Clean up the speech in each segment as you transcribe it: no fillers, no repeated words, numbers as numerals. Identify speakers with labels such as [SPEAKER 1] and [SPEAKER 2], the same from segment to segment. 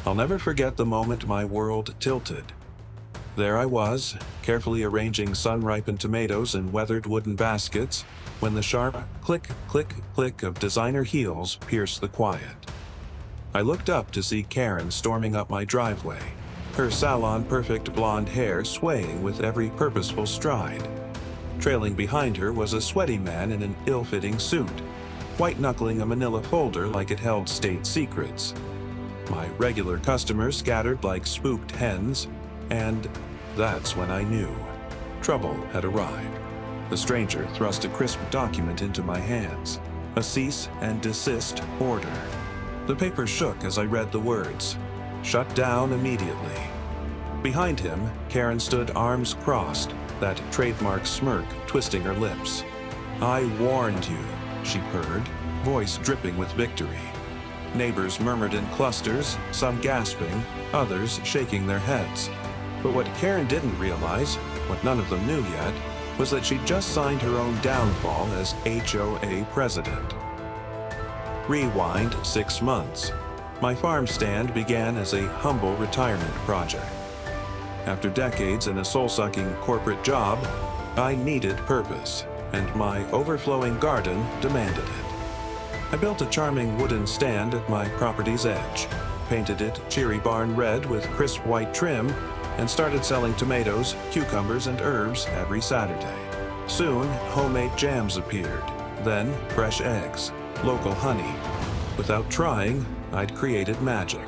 [SPEAKER 1] I'll never forget the moment my world tilted. There I was, carefully arranging sun-ripened tomatoes in weathered wooden baskets, when the sharp click, click, click of designer heels pierced the quiet. I looked up to see Karen storming up my driveway, her salon-perfect blonde hair swaying with every purposeful stride. Trailing behind her was a sweaty man in an ill-fitting suit, white-knuckling a manila folder like it held state secrets. My regular customers scattered like spooked hens, and that's when I knew. Trouble had arrived. The stranger thrust a crisp document into my hands, a cease and desist order. The paper shook as I read the words, "Shut down immediately." Behind him, Karen stood arms crossed, that trademark smirk twisting her lips. "I warned you," she purred, voice dripping with victory. Neighbors murmured in clusters, some gasping, others shaking their heads. But what Karen didn't realize, what none of them knew yet, was that she'd just signed her own downfall as HOA president. Rewind 6 months. My farm stand began as a humble retirement project. After decades in a soul-sucking corporate job, I needed purpose, and my overflowing garden demanded it. I built a charming wooden stand at my property's edge, painted it cherry barn red with crisp white trim, and started selling tomatoes, cucumbers, and herbs every Saturday. Soon, homemade jams appeared, then fresh eggs, local honey. Without trying, I'd created magic.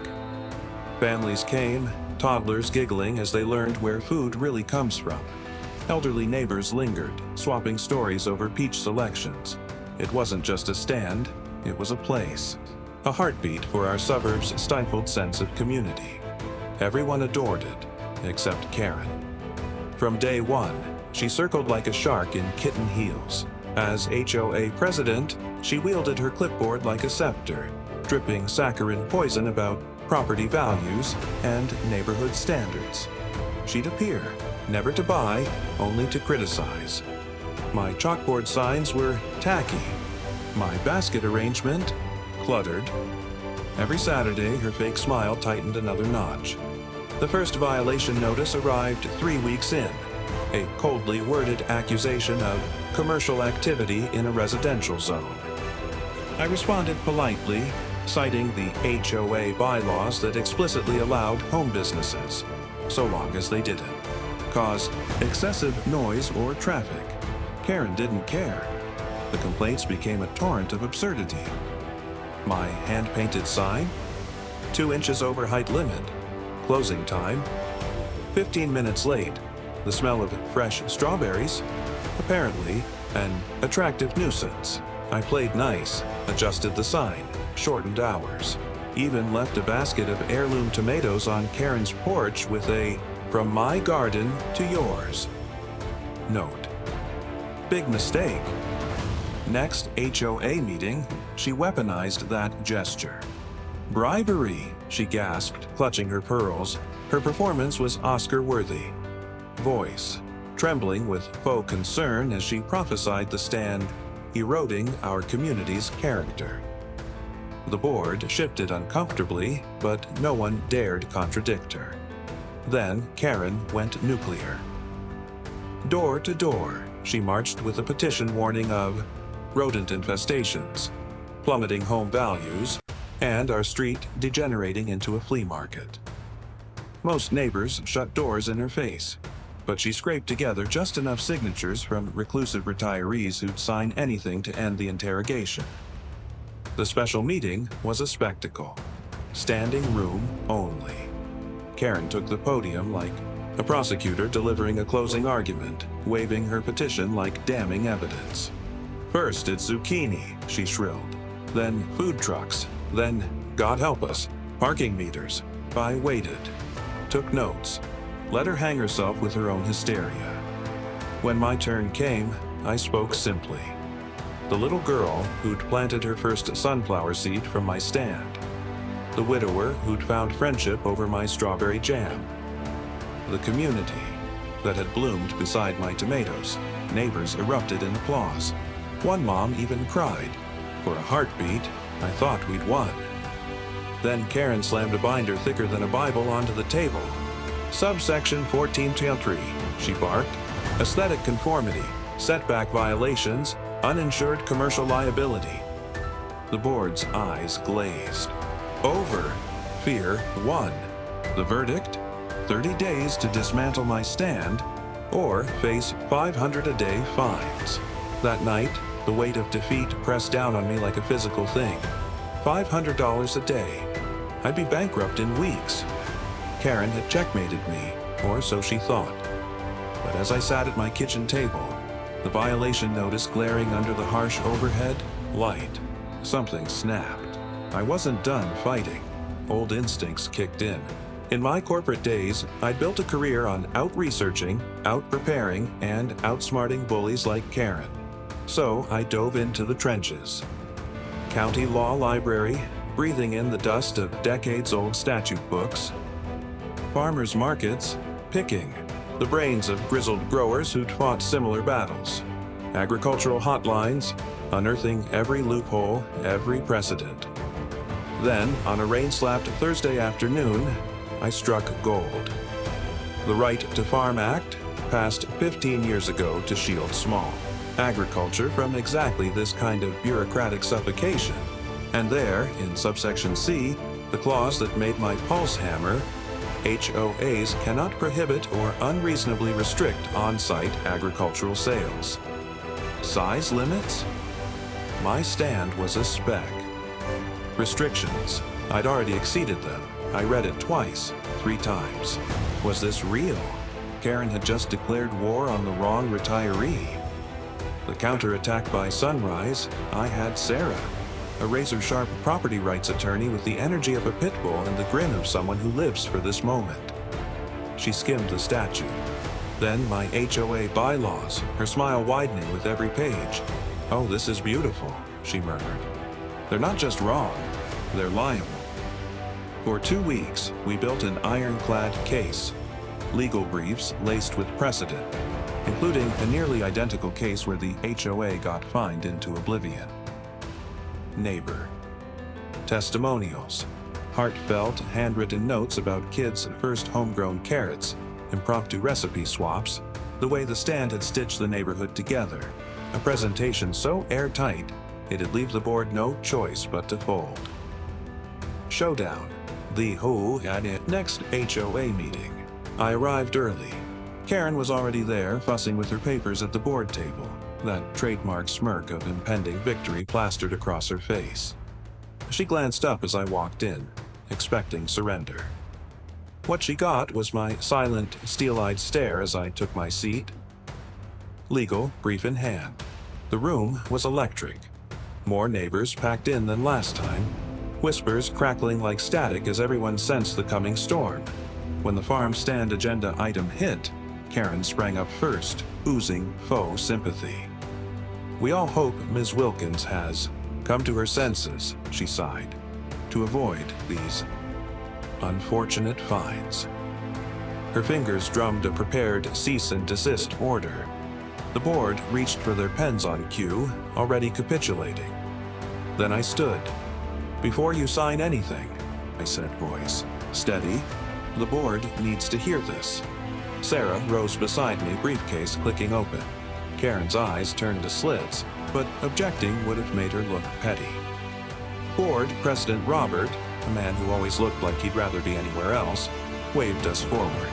[SPEAKER 1] Families came, toddlers giggling as they learned where food really comes from. Elderly neighbors lingered, swapping stories over peach selections. It wasn't just a stand, it was a place. A heartbeat for our suburbs' stifled sense of community. Everyone adored it, except Karen. From day one, she circled like a shark in kitten heels. As HOA president, she wielded her clipboard like a scepter, dripping saccharine poison about property values and neighborhood standards. She'd appear, never to buy, only to criticize. My chalkboard signs were tacky. My basket arrangement, cluttered. Every Saturday, her fake smile tightened another notch. The first violation notice arrived 3 weeks in, a coldly worded accusation of commercial activity in a residential zone. I responded politely, citing the HOA bylaws that explicitly allowed home businesses, so long as they didn't cause excessive noise or traffic. Karen didn't care. The complaints became a torrent of absurdity. My hand-painted sign, 2 inches over height limit. Closing time, 15 minutes late. The smell of fresh strawberries, apparently an attractive nuisance. I played nice, adjusted the sign, shortened hours, even left a basket of heirloom tomatoes on Karen's porch with a "From my garden to yours" note. Big mistake. Next HOA meeting, she weaponized that gesture. "Bribery," she gasped, clutching her pearls. Her performance was Oscar-worthy. Voice, trembling with faux concern as she prophesied the stand, eroding our community's character. The board shifted uncomfortably, but no one dared contradict her. Then Karen went nuclear. Door to door, she marched with a petition warning of rodent infestations, plummeting home values, and our street degenerating into a flea market. Most neighbors shut doors in her face, but she scraped together just enough signatures from reclusive retirees who'd sign anything to end the interrogation. The special meeting was a spectacle. Standing room only. Karen took the podium like a prosecutor delivering a closing argument, waving her petition like damning evidence. "First it's zucchini," she shrilled. "Then food trucks. Then, God help us, parking meters." I waited, took notes, let her hang herself with her own hysteria. When my turn came, I spoke simply. The little girl who'd planted her first sunflower seed from my stand. The widower who'd found friendship over my strawberry jam. The community that had bloomed beside my tomatoes. Neighbors erupted in applause. One mom even cried. For a heartbeat, I thought we'd won. Then Karen slammed a binder thicker than a Bible onto the table. Subsection 14.3, she barked. Aesthetic conformity, setback violations, uninsured commercial liability. The board's eyes glazed. Over. Fear won. The verdict? 30 days to dismantle my stand, or face $500 a day fines. That night, the weight of defeat pressed down on me like a physical thing. $500 a day. I'd be bankrupt in weeks. Karen had checkmated me, or so she thought. But as I sat at my kitchen table, the violation notice glaring under the harsh overhead light, something snapped. I wasn't done fighting. Old instincts kicked in. In my corporate days, I'd built a career on out-researching, out-preparing, and outsmarting bullies like Karen. So I dove into the trenches. County law library, breathing in the dust of decades-old statute books. Farmers markets, picking the brains of grizzled growers who'd fought similar battles. Agricultural hotlines, unearthing every loophole, every precedent. Then, on a rain-slapped Thursday afternoon, I struck gold. The Right to Farm Act, passed 15 years ago to shield small agriculture from exactly this kind of bureaucratic suffocation. And there, in subsection C, the clause that made my pulse hammer, HOAs cannot prohibit or unreasonably restrict on-site agricultural sales. Size limits? My stand was a speck. Restrictions. I'd already exceeded them. I read it twice, 3 times. Was this real? Karen had just declared war on the wrong retiree. The counterattack by sunrise, I had Sarah, a razor-sharp property rights attorney with the energy of a pit bull and the grin of someone who lives for this moment. She skimmed the statute. Then my HOA bylaws, her smile widening with every page. "Oh, this is beautiful," she murmured. "They're not just wrong, they're liable." For 2 weeks, we built an ironclad case, legal briefs laced with precedent, including a nearly identical case where the HOA got fined into oblivion. Neighbor. Testimonials. Heartfelt, handwritten notes about kids' first homegrown carrots, impromptu recipe swaps, the way the stand had stitched the neighborhood together. A presentation so airtight, it'd leave the board no choice but to fold. Showdown. The who at it next HOA meeting. I arrived early. Karen was already there, fussing with her papers at the board table, that trademark smirk of impending victory plastered across her face. She glanced up as I walked in, expecting surrender. What she got was my silent, steel-eyed stare as I took my seat. Legal brief in hand. The room was electric. More neighbors packed in than last time, whispers crackling like static as everyone sensed the coming storm. When the Farmstand agenda item hit, Karen sprang up first, oozing faux sympathy. "We all hope Ms. Wilkins has come to her senses," she sighed, "to avoid these unfortunate fines." Her fingers drummed a prepared cease and desist order. The board reached for their pens on cue, already capitulating. Then I stood. "Before you sign anything," I said, voice steady, "the board needs to hear this." Sarah rose beside me, briefcase clicking open. Karen's eyes turned to slits, but objecting would have made her look petty. Board President Robert, a man who always looked like he'd rather be anywhere else, waved us forward.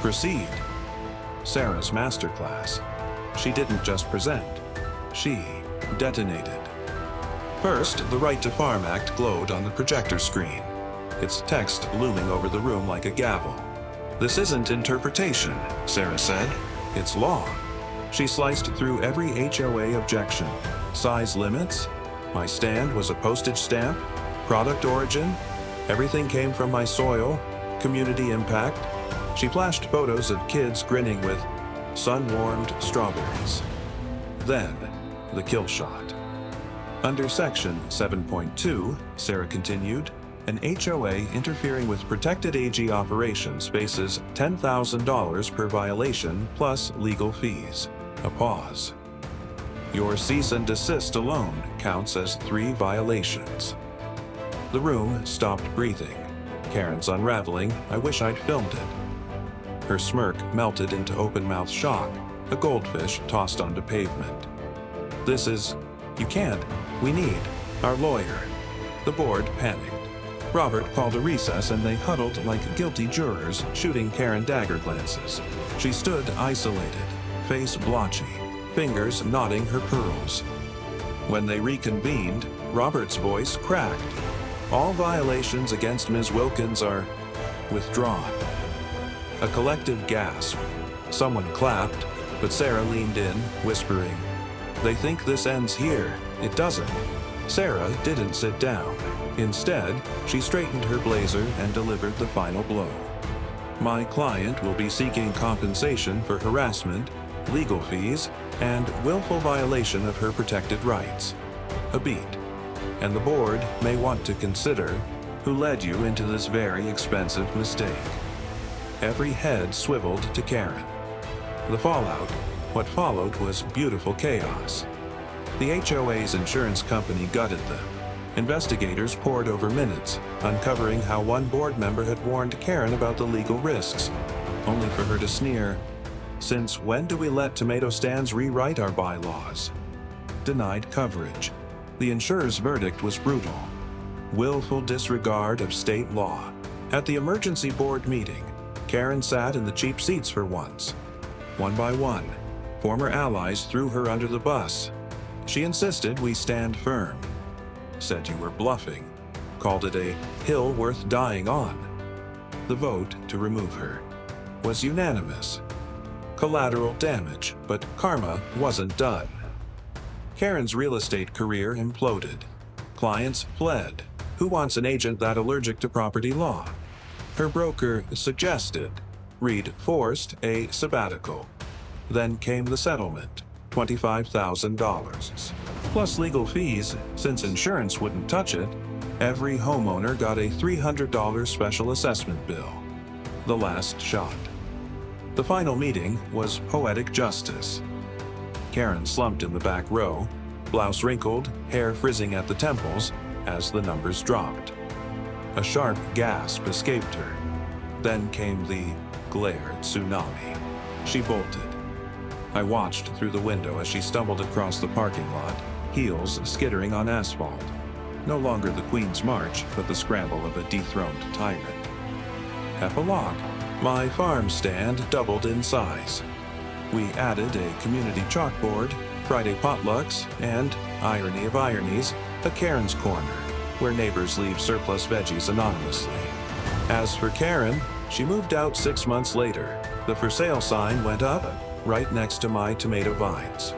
[SPEAKER 1] "Proceed." Sarah's masterclass. She didn't just present. She detonated. First, the Right to Farm Act glowed on the projector screen, its text looming over the room like a gavel. "This isn't interpretation," Sarah said. "It's law." She sliced through every HOA objection. Size limits? My stand was a postage stamp? Product origin? Everything came from my soil? Community impact? She flashed photos of kids grinning with sun-warmed strawberries. Then, the kill shot. Under Section 7.2, Sarah continued, an HOA interfering with protected AG operations faces $10,000 per violation plus legal fees. A pause. Your cease and desist alone counts as 3 violations. The room stopped breathing. Karen's unraveling. I wish I'd filmed it. Her smirk melted into open-mouthed shock, a goldfish tossed onto pavement. This is... You can't. We need. Our lawyer. The board panicked. Robert called a recess and they huddled like guilty jurors, shooting Karen dagger glances. She stood isolated, face blotchy, fingers knotting her pearls. When they reconvened, Robert's voice cracked. All violations against Ms. Wilkins are withdrawn. A collective gasp. Someone clapped, but Sarah leaned in, whispering, "They think this ends here. It doesn't." Sarah didn't sit down. Instead, she straightened her blazer and delivered the final blow. My client will be seeking compensation for harassment, legal fees, and willful violation of her protected rights. A beat. And the board may want to consider who led you into this very expensive mistake. Every head swiveled to Karen. The fallout, what followed, was beautiful chaos. The HOA's insurance company gutted them. Investigators pored over minutes, uncovering how one board member had warned Karen about the legal risks, only for her to sneer, "Since when do we let tomato stands rewrite our bylaws?" Denied coverage. The insurer's verdict was brutal. Willful disregard of state law. At the emergency board meeting, Karen sat in the cheap seats for once. One by one, former allies threw her under the bus. She insisted we stand firm. Said you were bluffing. Called it a hill worth dying on. The vote to remove her was unanimous. Collateral damage, but karma wasn't done. Karen's real estate career imploded. Clients fled. Who wants an agent that allergic to property law? Her broker suggested Reed forced a sabbatical. Then came the settlement, $25,000. Plus legal fees, since insurance wouldn't touch it. Every homeowner got a $300 special assessment bill. The last shot. The final meeting was poetic justice. Karen slumped in the back row, blouse wrinkled, hair frizzing at the temples as the numbers dropped. A sharp gasp escaped her. Then came the glare tsunami. She bolted. I watched through the window as she stumbled across the parking lot, heels skittering on asphalt. No longer the Queen's March, but the scramble of a dethroned tyrant. Epilogue. My farm stand doubled in size. We added a community chalkboard, Friday potlucks, and, irony of ironies, a Karen's Corner, where neighbors leave surplus veggies anonymously. As for Karen, she moved out 6 months later. The for sale sign went up right next to my tomato vines.